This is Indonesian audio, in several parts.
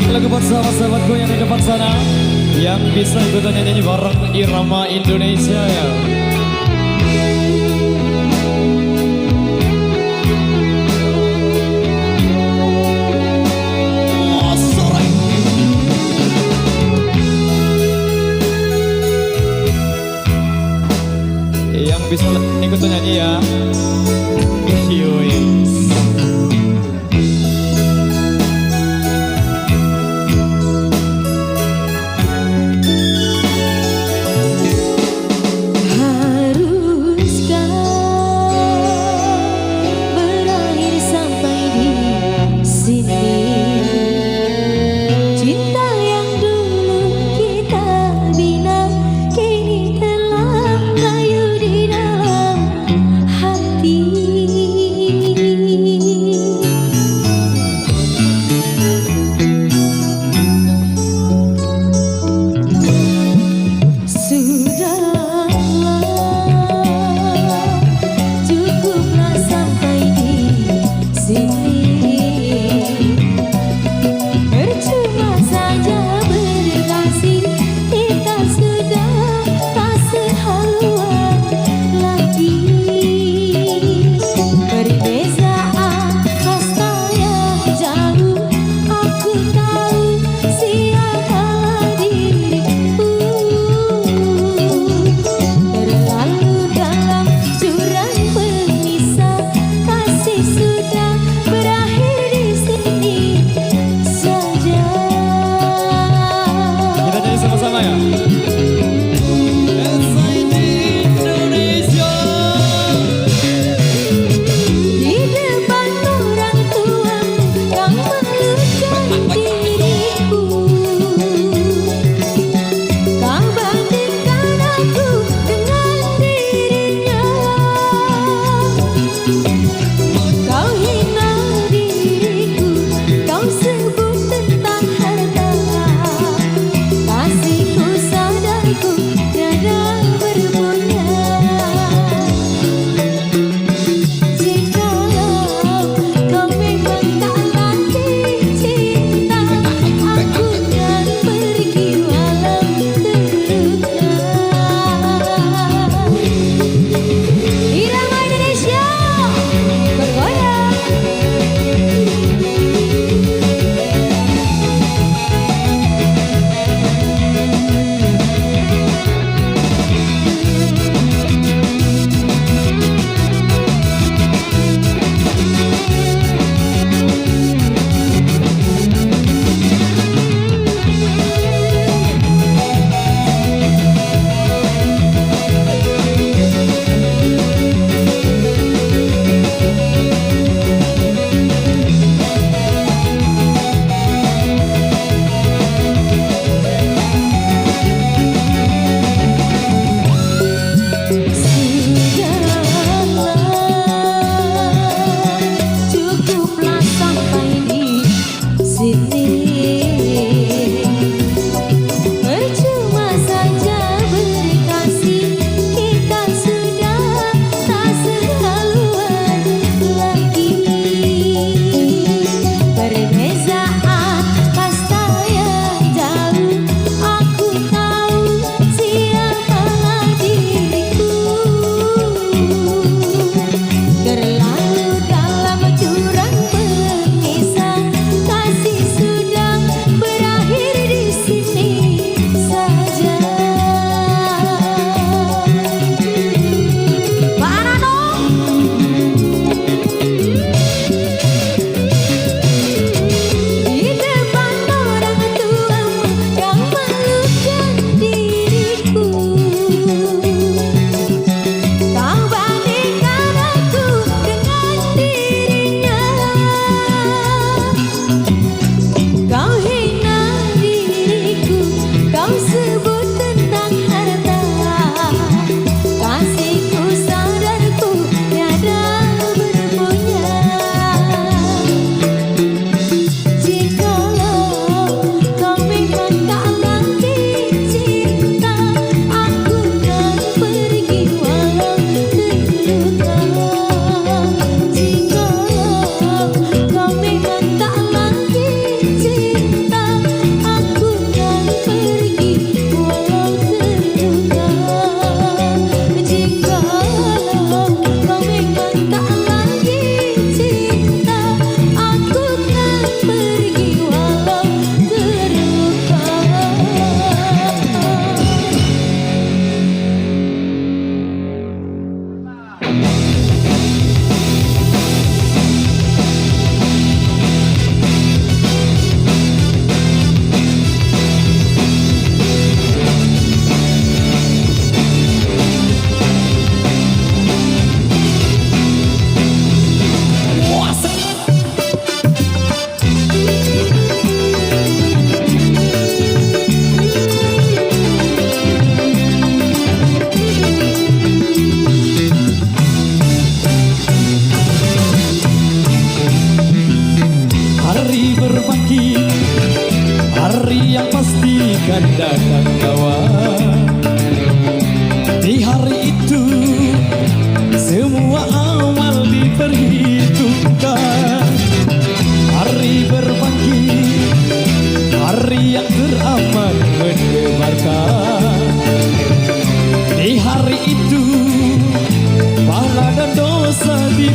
Lagu buat sahabat-sahabatku yang di depan sana, yang bisa ikutan nyanyi bareng irama Indonesia ya. Yang bisa ikutan nyanyi ya. Yoi.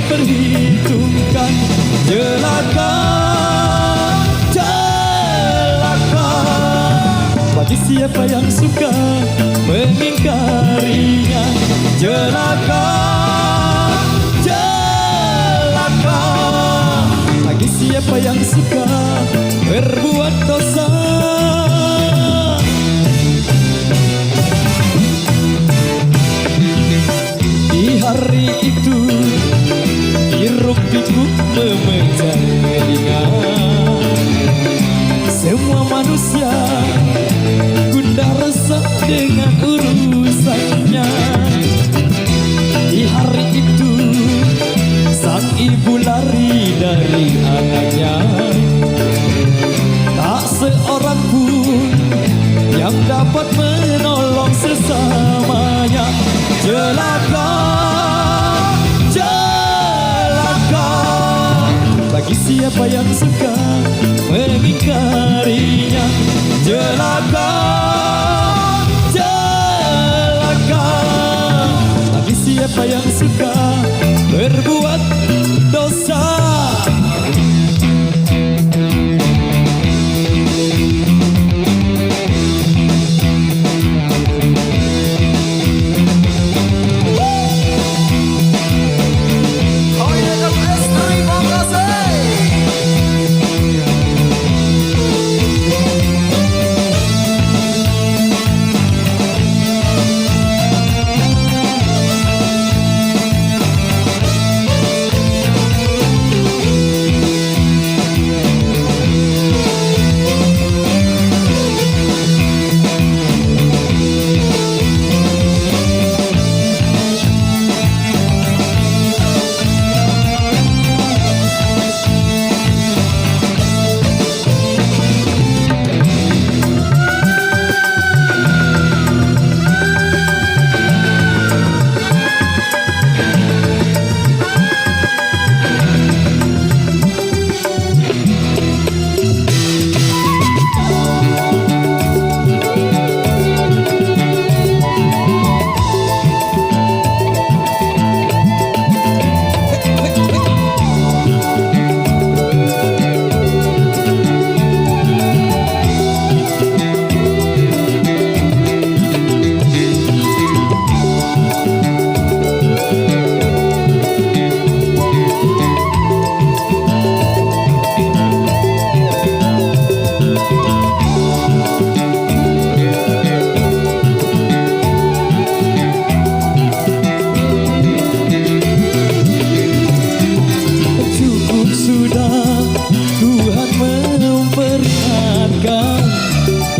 diperhitungkan. Celaka, celaka bagi siapa yang suka mengingkarinya. Celaka, celaka bagi siapa yang suka berbuat dosa. Di hari itu hiruk pikuk memecah telinga. Semua manusia gundah resah dengan urusannya. Di hari itu sang ibu lari dari anaknya. Tak seorang pun yang dapat menolong sesamanya. Celaka, celaka bagi siapa yang suka mengingkarinya. Celaka, celaka bagi siapa yang suka berbuat dosa.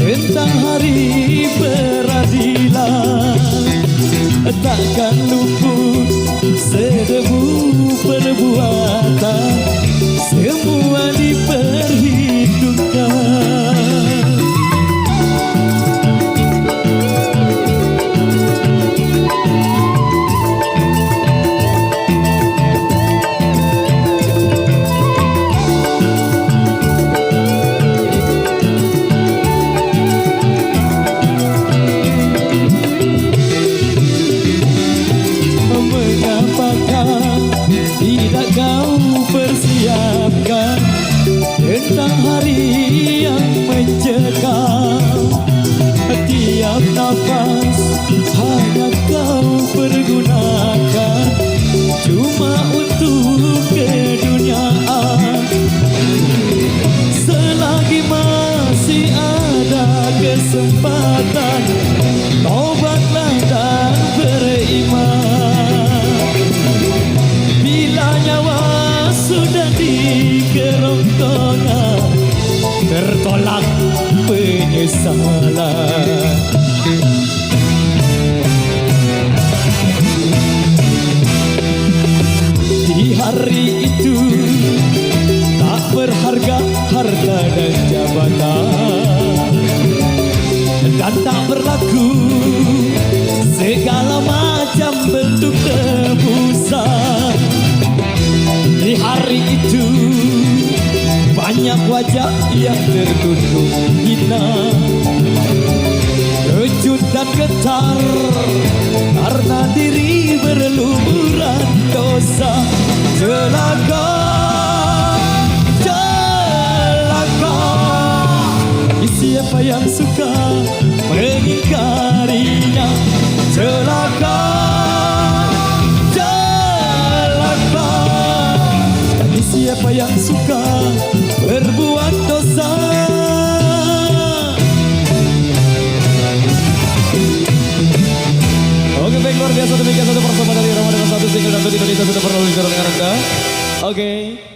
Tentang hari peradilan, takkan luput sedebu perbuatan, semua diperhitungkan. Tidak kau persiapkan tentang hari yang mencekam. Tiap nafas hanya kau pergunakan cuma untuk keduniaan. Selagi masih ada kesempatan, tobatlah dan beriman. Bila nyawa sudah di kerongkongan, tertolak penyesalan. Di hari itu tak berharga harta dan jabatan, dan tak berlaku segala macam bentuk tebusan. Di hari itu banyak wajah yang tertunduk hina, kejut dan getar karena diri berlumuran dosa. celaka, celaka. Siapa yang suka mengingkarinya? Celaka, celaka. Bagi siapa yang suka berbuat dosa. Oke, baik, luar biasa. Demikian satu persembahan dari Irama dengan satu single dan Indonesia sudah pernah bicara dengan Anda. Oke.